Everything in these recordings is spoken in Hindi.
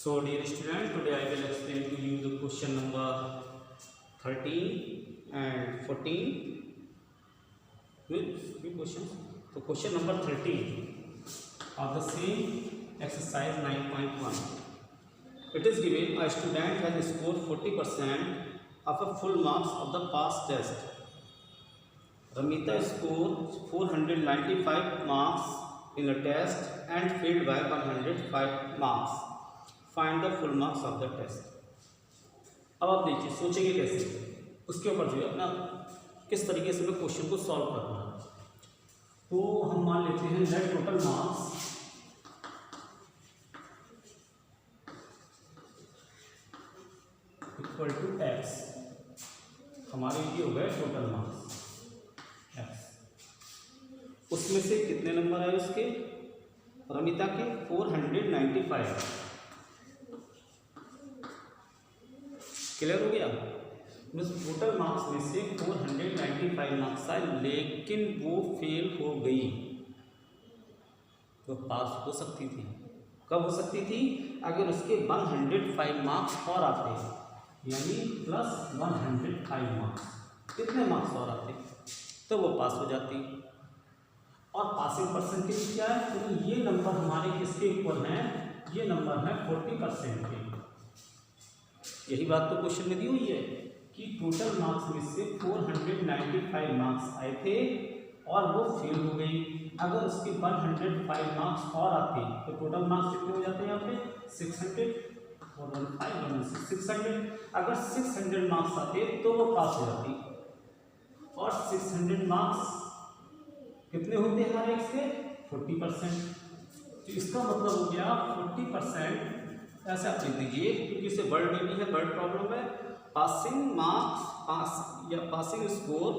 So dear student, today I will explain to you the question number 13 and 14 with few questions. So question number 13 of the same exercise 9.1. It is given a student has scored 40% of a full marks of the past test. Ramita scored 495 marks in a test and failed by 105 marks. Find the full marks of the test. अब आप देखिए सोचेंगे कैसे, उसके ऊपर जो है अपना किस तरीके से हमें क्वेश्चन को सॉल्व करना है। तो हम मान लेते हैं let total marks equal to X. हमारे ये हो गए टोटल मार्क्स एक्स। उसमें से कितने नंबर आए उसके, रमिता के 495। क्लियर हो गया। टोटल मार्क्स में से 495 मार्क्स आए, लेकिन वो फेल हो गई। तो पास हो सकती थी। कब हो सकती थी? अगर उसके 105 मार्क्स और आते, यानी प्लस 105 मार्क्स, कितने मार्क्स और आते तो वो पास हो जाती। और पासिंग परसेंटेज क्या है? तो ये नंबर हमारे किसके इक्वल हैं? ये नंबर है 40% के। यही बात तो क्वेश्चन में दी हुई है कि टोटल मार्क्स में से 495 मार्क्स आए थे और वो फेल हो गई। अगर उसके 105 मार्क्स और आते तो टोटल मार्क्स कितने हो जाते हैं? यहाँ पे 600 और 600। अगर 600 मार्क्स आते तो वो पास हो जाती। और 600 मार्क्स कितने होते हैं हमारे इसके? 40%। तो इसका मतलब हो गया 40%। ऐसे आप लिख दीजिए, क्योंकि इसे वर्ड में भी है, वर्ड प्रॉब्लम है। पासिंग मार्क्स पास या passing score,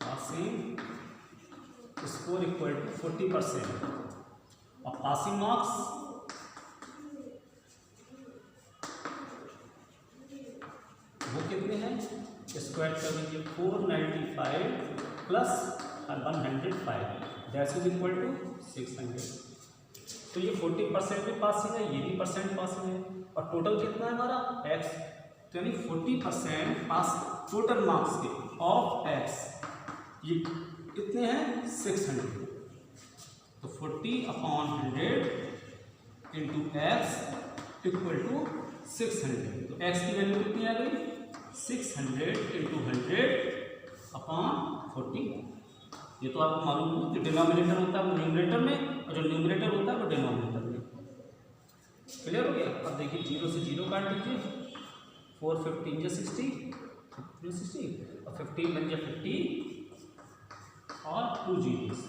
passing score equal to 40%। और पासिंग मार्क्स वो कितने हैं? स्क्वायर कर लीजिए, 495 plus 105 that is equal to 600। तो ये 40% भी पासिंग है, ये भी परसेंट पासिंग है। और टोटल कितना है हमारा? एक्स। तो यानी 40% पास टोटल मार्क्स के ऑफ एक्स, ये कितने हैं? 600। तो 40/100 इंटू एक्स इक्वल टू 600। तो एक्स की वैल्यू कितनी आ गई? 600 इंटू 100/40। ये तो आपको मालूम है, जो डिनोमिनेटर होता है वो न्यूमरेटर में और जो न्यूमरेटर होता है वो डिनोमिनेटर में। क्लियर हो गया। अब देखिए 0 से 0 काट दीजिए, 4 15 जा 60 और 15 बन जाए 50 और 2 जीरोस।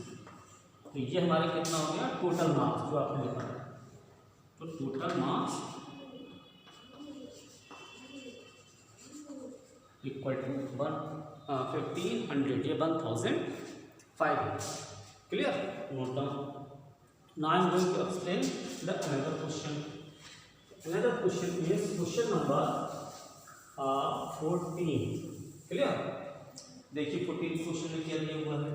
तो ये हमारे कितना हो गया? टोटल मार्क्स जो आपने लिखा है। तो टोटल मार्क्स इक्वल टू 1500, ये 1005। Clear? Note down. Now I am going to explain the another question. Another question is question number 14. Clear? देखिए 14 क्वेश्चन में क्या दिया हुआ है।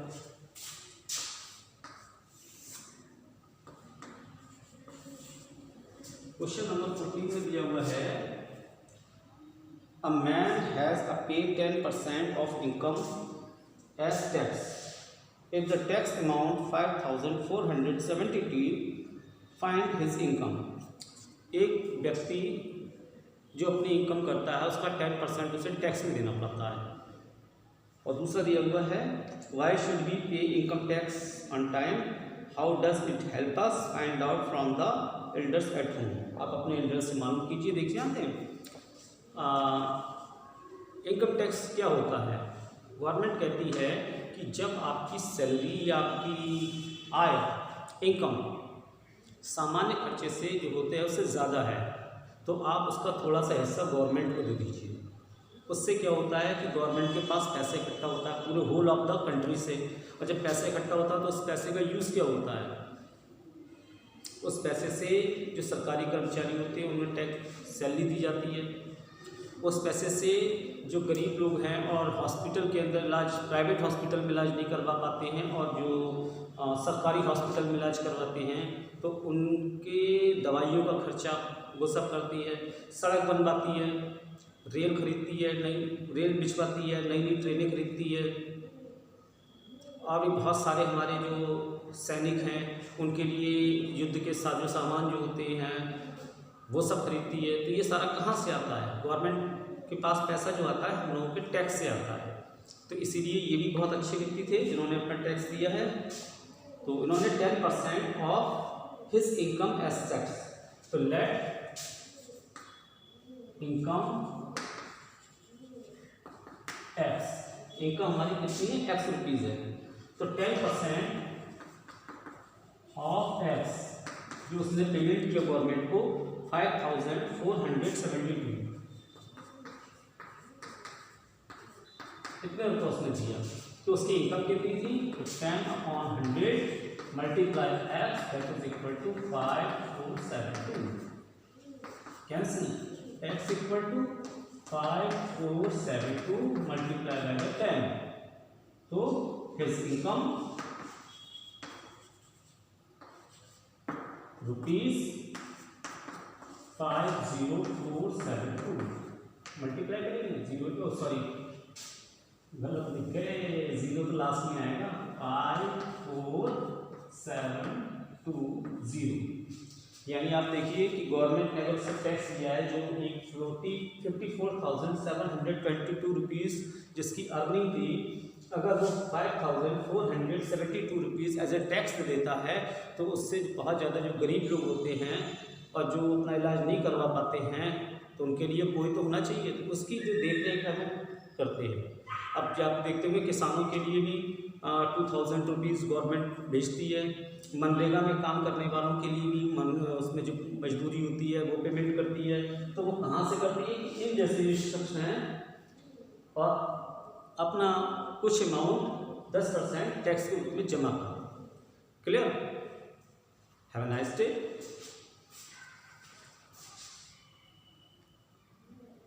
क्वेश्चन नंबर 14 में दिया हुआ है, a man has to pay 10% of income as tax. If the tax amount 5,472, find his income. एक व्यक्ति जो अपनी इनकम करता है उसका 10% उसे टैक्स में देना पड़ता है। और दूसरा दिया हुआ है, why should we pay income tax on time? How does it help us? Find out from the elders at home. आप अपने एल्डर्स से मालूम कीजिए। देखिए जानते हैं इनकम टैक्स क्या होता है। गवर्नमेंट कहती है कि जब आपकी सैलरी या आपकी आय, इनकम सामान्य खर्चे से जो होते हैं उससे ज़्यादा है, तो आप उसका थोड़ा सा हिस्सा गवर्नमेंट को दे दीजिए। उससे क्या होता है कि गवर्नमेंट के पास पैसा इकट्ठा होता है पूरे होल ऑफ द कंट्री से। और जब पैसा इकट्ठा होता है तो उस पैसे का यूज़ क्या होता है? उस पैसे से जो सरकारी कर्मचारी होते हैं उन्हें टैक्स सैलरी दी जाती है। उस पैसे से जो गरीब लोग हैं और हॉस्पिटल के अंदर इलाज, प्राइवेट हॉस्पिटल में इलाज नहीं करवा पाते हैं और जो सरकारी हॉस्पिटल में इलाज करवाते हैं, तो उन दवाइयों का खर्चा वो सब करती है, सड़क बनवाती है, रेल खरीदती है, नई रेल बिछवाती है, नई नई ट्रेनें खरीदती है, और भी बहुत सारे हमारे जो सैनिक हैं उनके लिए युद्ध के साजो सामान जो होते हैं वो सब खरीदती है। तो ये सारा कहाँ से आता है? गवर्नमेंट के पास पैसा जो आता है हम लोगों के टैक्स से आता है। तो इसीलिए ये भी बहुत अच्छे व्यक्ति थे जिन्होंने अपना टैक्स दिया है। तो इन्होंने 10% of his income as tax. तो लेट इनकम एक्स, इनकम हमारी कितनी है? एक्स रुपीज़ है। तो 10% ऑफ एक्स जो उसने पेमेंट किया गवर्नमेंट को 5472 कितने रुपये उसने दिया? तो उसकी इनकम कितनी थी? 10/100 multiply X that is equal to 5472। Cancel X equal to 5472 multiply by 10। तो हिज इनकम ₹50,472 मल्टीप्लाई करेंगे, जीरो तो सॉरी गलत लिख गए, जीरो तो लास्ट में आएगा, 54,720। यानी आप देखिए कि गवर्नमेंट ने अगर सब टैक्स दिया है जो एक 54,722 रुपीज़ जिसकी अर्निंग थी, अगर वो 5,472 रुपीज़ एज ए टैक्स देता है तो उससे बहुत ज़्यादा जो गरीब लोग होते हैं और जो अपना इलाज नहीं करवा पाते हैं तो उनके लिए कोई तो होना चाहिए, तो उसकी जो देख रेख है वो करते हैं। अब क्या आप देखते हुए किसानों के लिए भी 2,000 रुपीज़ गवर्नमेंट भेजती है। मनरेगा में काम करने वालों के लिए भी उसमें जो मजदूरी होती है वो पेमेंट करती है। तो वो कहाँ से करती है? इन जैसे शख्स हैं और अपना कुछ अमाउंट 10% टैक्स के रूप में जमा करते हैं। Clear? Have a nice day.